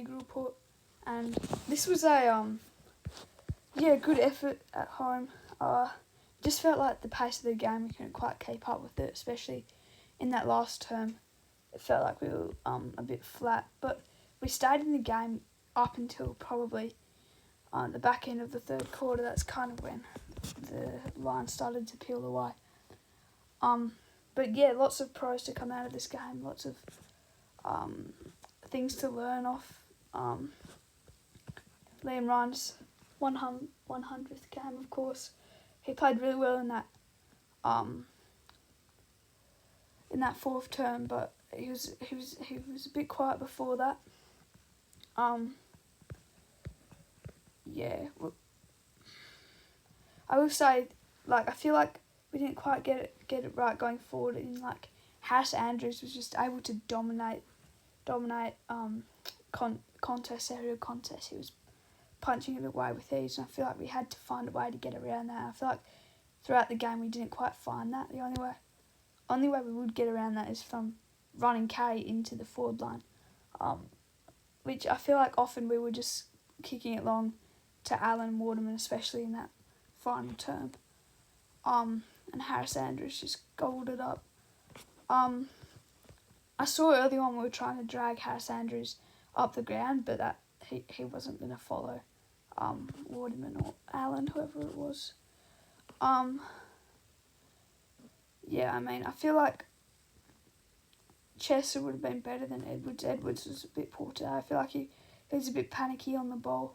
league report, and this was a good effort at home. Just felt like the pace of the game we couldn't quite keep up with it, especially in that last term. It felt like we were a bit flat, but we stayed in the game up until probably the back end of the third quarter. That's kind of when the line started to peel away. But yeah, lots of pros to come out of this game. Lots of things to learn off. Liam Ryan's 100th game, of course. He played really well in that fourth term, but he was a bit quiet before that. I will say, I feel like we didn't quite get it right going forward. In Harris Andrews was just able to dominate contests. He was punching it away with ease, and I feel like we had to find a way to get around that. I feel like throughout the game we didn't quite find that. The only way we would get around that is from running carry into the forward line, which I feel like often we were just kicking it long to Alan Waterman, especially in that final term. And Harris Andrews just gobbled it up. I saw early on we were trying to drag Harris Andrews up the ground, but that he wasn't going to follow Waterman or Allen, whoever it was. I feel like Chester would have been better than Edwards. Edwards was a bit poor today. I feel like he was a bit panicky on the ball.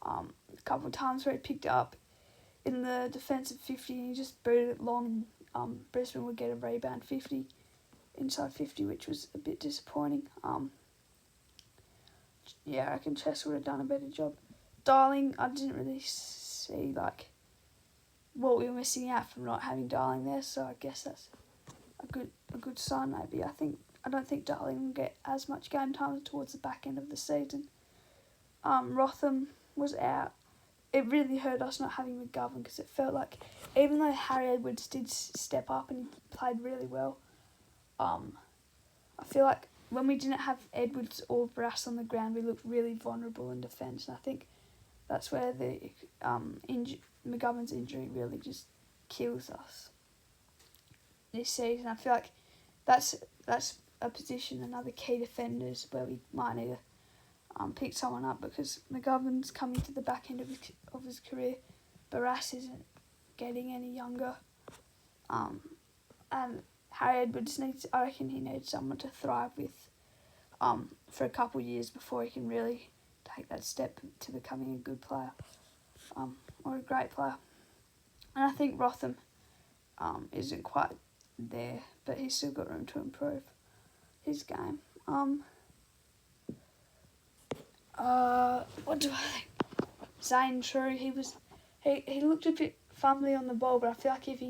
A couple of times where he picked it up in the defensive 50 and he just booted it long. Brisbane would get a rebound 50, inside 50, which was a bit disappointing. I reckon Chester would have done a better job. Darling, I didn't really see what we were missing out from not having Darling there, so I guess that's a good sign maybe. I don't think Darling will get as much game time towards the back end of the season. Rotham was out. It really hurt us not having McGovern, because it felt like even though Harry Edwards did step up and he played really well, I feel like when we didn't have Edwards or Brass on the ground, we looked really vulnerable in defence, and I think that's where the McGovern's injury really just kills us this season. I feel like that's a position, another key defenders where we might need to pick someone up, because McGovern's coming to the back end of his career. Barras isn't getting any younger. And Harry Edwards I reckon he needs someone to thrive with for a couple of years before he can really take that step to becoming a good player or a great player. And I think Rotham isn't quite there, but he's still got room to improve his game. What do I think? Zane True, he looked a bit fumbly on the ball, but I feel like if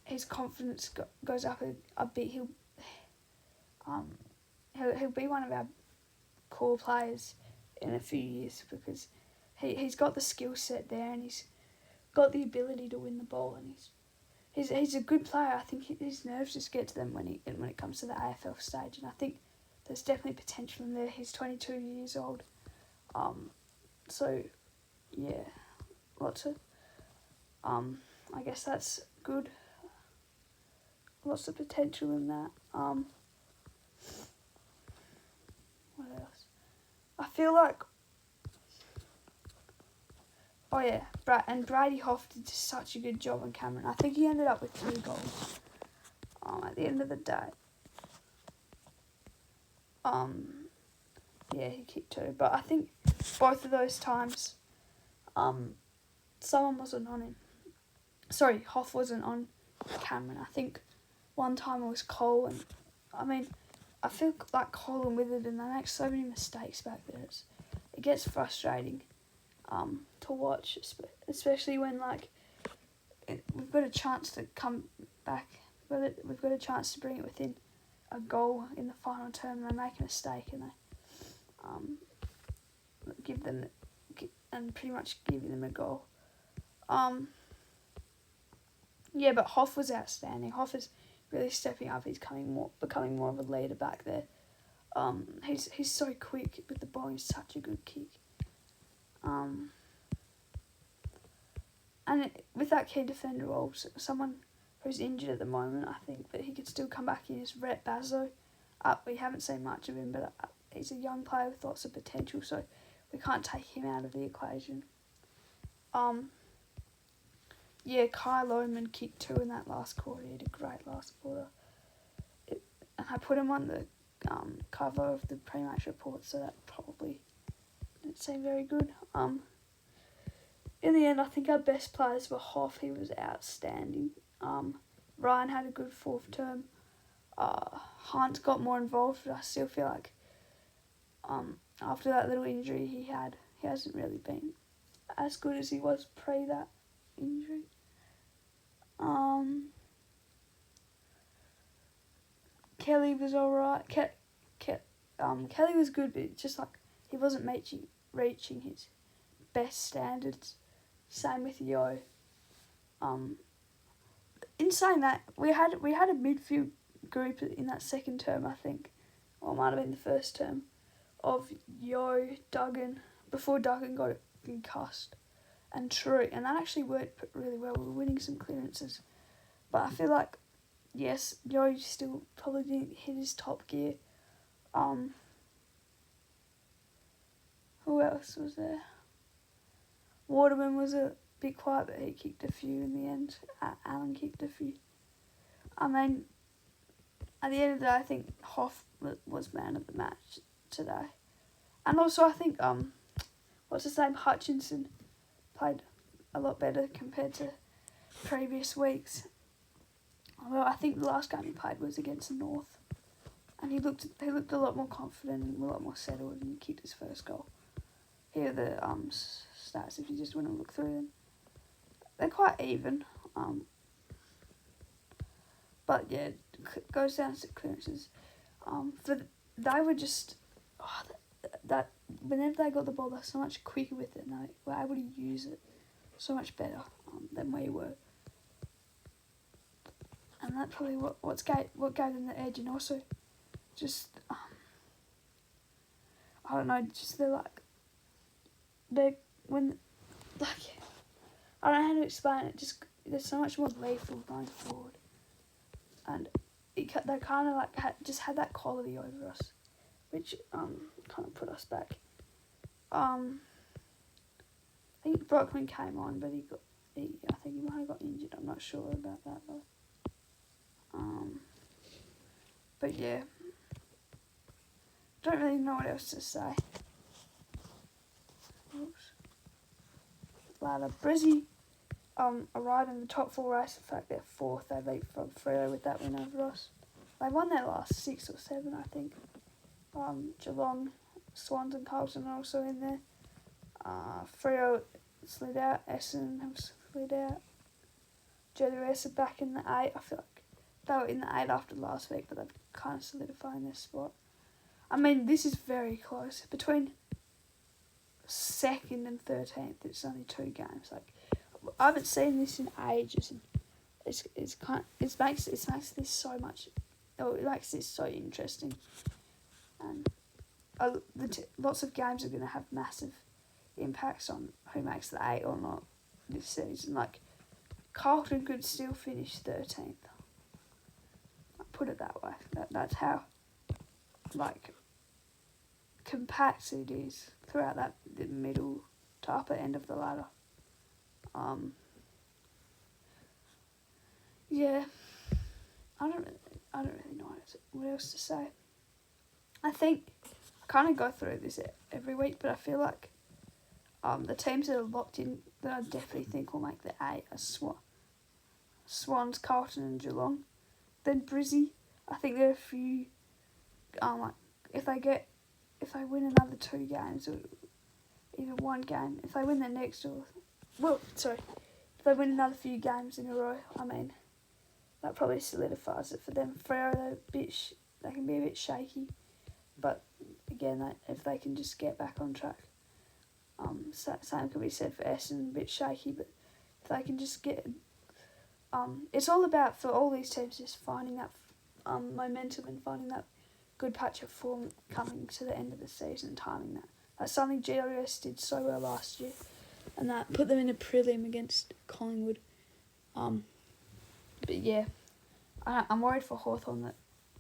his confidence goes up a bit, he'll be one of our core players in a few years, because he's got the skill set there and he's got the ability to win the ball, and he's a good player. I think his nerves just get to them when it comes to the AFL stage, and I think there's definitely potential in there. He's 22 years old. Lots of I guess that's good. Lots of potential in that. What else? I feel like Brady Hoff did such a good job on Cameron. I think he ended up with 2 goals at the end of the day. He kicked 2, but I think both of those times someone wasn't on him. Sorry, Hoff wasn't on Cameron. I think one time it was Cole, and I feel like Cole and Witherden, they make so many mistakes back there. It gets frustrating to watch, especially when we've got a chance to come back. We've got a chance to bring it within a goal in the final term, and they make a mistake, and they pretty much giving them a goal. But Hoff was outstanding. Hoff is really stepping up. He's becoming more of a leader back there. He's so quick with the ball. He's such a good kick. And with that key defender role, someone who's injured at the moment, I think that he could still come back in is Rhett Bazzo. We haven't seen much of him, but he's a young player with lots of potential, so we can't take him out of the equation. Kai Lohman kicked 2 in that last quarter. He had a great last quarter. And I put him on the cover of the pre-match report, so that probably didn't seem very good. In the end, I think our best players were Hoff. He was outstanding. Ryan had a good fourth term. Hunt got more involved, but I still feel like after that little injury he hasn't really been as good as he was pre that injury. Kelly was alright. Kelly was good, but just like he wasn't reaching his best standards. Same with Yo. In saying that, we had a midfield group in that second term, I think, or it might have been the first term, of Yo, Duggan, before Duggan got concussed, and True, and that actually worked really well. We were winning some clearances, but I feel like, yes, Yo still probably didn't hit his top gear. Who else was there? Waterman was a bit quiet, but he kicked a few in the end. Allen kicked a few. I mean, at the end of the day, I think Hoff was man of the match today. And also, I think, what's his name, Hutchinson played a lot better compared to previous weeks. Although I think the last game he played was against the North. And he looked a lot more confident and a lot more settled, and he kicked his first goal. Here are the stats if you just want to look through them. They're quite even. But yeah, it goes down to clearances. They were just that whenever they got the ball, they're so much quicker with it, and they were able to use it so much better than we were. And that's probably what gave them the edge, and also just I don't know, just I don't know how to explain it. Just there's so much more lethal going forward, and they kind of just had that quality over us, which kind of put us back. I think Brockman came on, but I think he might have got injured. I'm not sure about that though. But yeah, don't really know what else to say. Oops. Ladder. Brizzy arrived in the top 4 race. In fact, they're 4th. They leapfrogged Freo with that win over us. They won their last 6 or 7, I think. Geelong, Swans and Carlton are also in there. Freo slid out. Essendon have slid out. GWS are back in the 8. I feel like they were in the 8 after last week, but they've kind of solidifying their spot. I mean, this is very close. Between 2nd and 13th, it's only 2 games. Like, I haven't seen this in ages, and it makes this so much. It makes this so interesting, and lots of games are going to have massive impacts on who makes the 8 or not this season. Like, Carlton could still finish 13th. I'll put it that way. That's how compact it is throughout the middle to upper end of the ladder. Yeah, I don't really know what else to say. I think I kind of go through this every week, but I feel like the teams that are locked in that I definitely think will make the 8 are Swans, Carlton and Geelong. Then Brizzy, I think there are a few, if they win another 2 games, or even 1 game, if they win their next, if they win another few games in a row, I mean, that probably solidifies it for them. Freo, they can be a bit shaky, but again, if they can just get back on track. Same could be said for Essendon, a bit shaky, but if they can just get... it's all about, for all these teams, just finding that momentum and finding that good patch of form coming to the end of the season, timing that. That's something GWS did so well last year, and that put them in a prelim against Collingwood. But yeah, I'm worried for Hawthorn that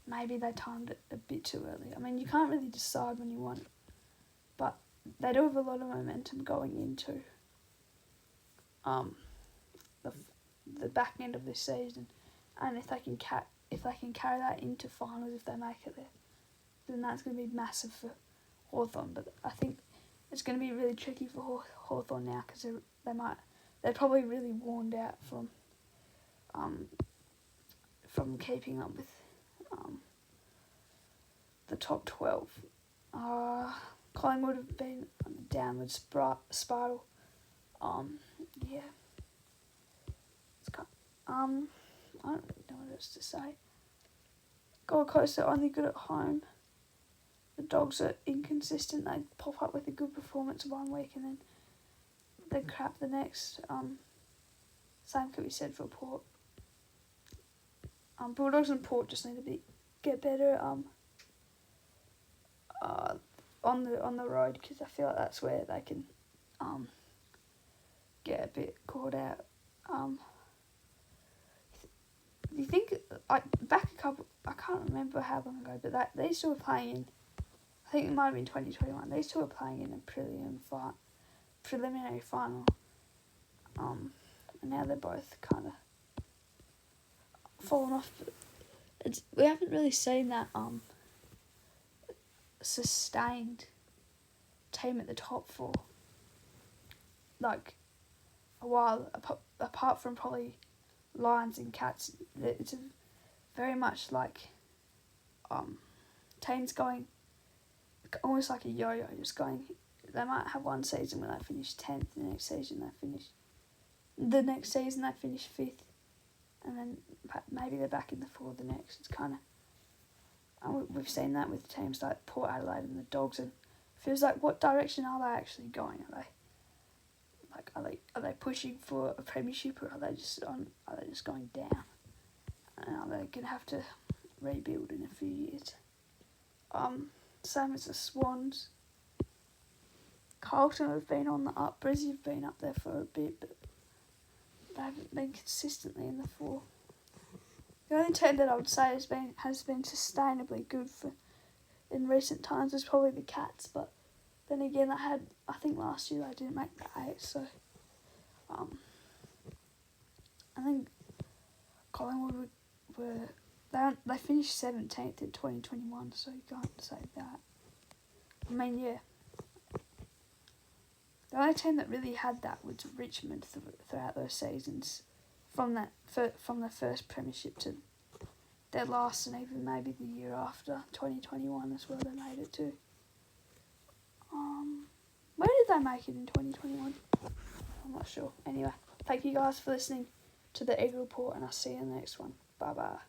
maybe they timed it a bit too early. I mean, you can't really decide when you want it, but they do have a lot of momentum going into the back end of this season, and if they can carry that into finals, if they make it there, then that's going to be massive for Hawthorn. But I think it's going to be really tricky for Hawthorn now because they're probably really worn out from keeping up with the top 12. Collingwood have been on a downward spiral. Yeah. I don't really know what else to say. Gold Coast are only good at home. The Dogs are inconsistent. They pop up with a good performance one week and then they crap the next. Same could be said for Port. Bulldogs and Port just need to get better on the road, because I feel like that's where they can get a bit caught out. You think back a couple? I can't remember how long ago, but these two were playing in. I think it might have been 2021. These two were playing in a preliminary final. And now they're both kind of fallen off. We haven't really seen that sustained team at the top for like a while, apart from probably Lions and Cats. It's very much like teams going almost like a yo-yo, just going. They might have one season where they finish 10th, the next season they finish 5th, and then maybe they're back in the 4 the next. It's kind of, we've seen that with teams like Port Adelaide and the Dogs, and it feels like, what direction are they actually going? Are they pushing for a premiership, or are they just going down? And are they gonna have to rebuild in a few years? Same as the Swans. Carlton have been on the up. Brizzy have been up there for a bit, but they haven't been consistently in the 4. The only team that I would say has been sustainably good in recent times is probably the Cats, but then again, I think last year they didn't make the 8, so I think Collingwood they finished 17th in 2021, so you can't say that. I mean, yeah. The only team that really had that was Richmond throughout those seasons, from the first premiership to their last, and even maybe the year after 2021 as well. They made it to. Where did they make it in 2021? I'm not sure. Anyway, thank you guys for listening to the Egg Report, and I'll see you in the next one. Bye bye.